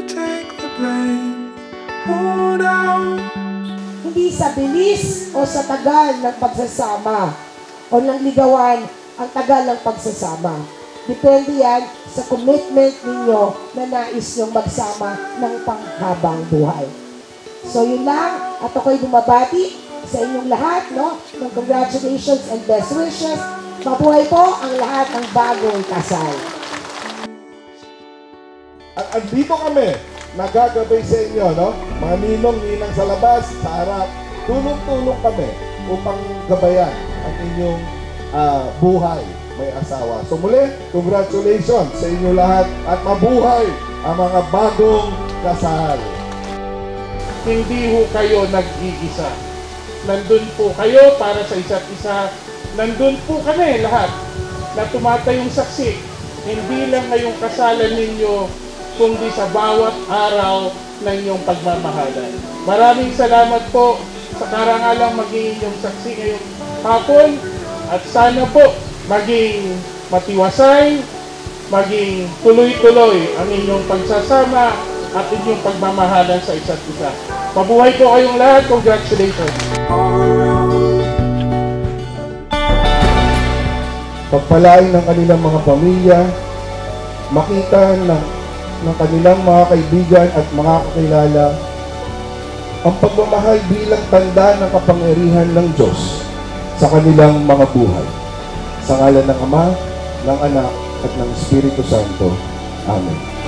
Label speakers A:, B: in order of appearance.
A: take the blame. Hold out.
B: Hindi sa bilis o sa tagal ng pagsasama o ng ligawan ang tagal ng pagsasama. Depende yan sa commitment ninyo na nais nyong magsama ng panghabang buhay. So yun lang, at ako'y bumabati sa inyong lahat, no? Ng congratulations and best wishes. Mabuhay po ang lahat ng bagong kasal.
C: At andito kami, nagagabay sa inyo, no? Mga ninong-ninang sa labas, sa harap, tulong-tulong kami upang gabayan ang inyong buhay may asawa. So muli, congratulations sa inyo lahat at mabuhay ang mga bagong kasal.
D: Hindi ho kayo nag-iisa. Nandun po kayo para sa isa't isa. Nandun po kami lahat na tumatayong saksi. Hindi lang ngayong kasalan ninyo, kundi sa bawat araw ng inyong pagmamahalan. Maraming salamat po sa karangalang maging inyong saksi ngayong hapon. At sana po maging matiwasay, maging tuloy-tuloy ang inyong pagsasama at inyong pagmamahalan sa isa't isa. Mabuhay po kayong lahat. Congratulations!
C: Pagpalain ng kanilang mga pamilya, makita ng kanilang mga kaibigan at mga kakilala ang pagmamahal bilang tanda ng kapangyarihan ng Diyos sa kanilang mga buhay. Sa ngalan ng Ama, ng Anak, at ng Espiritu Santo. Amen.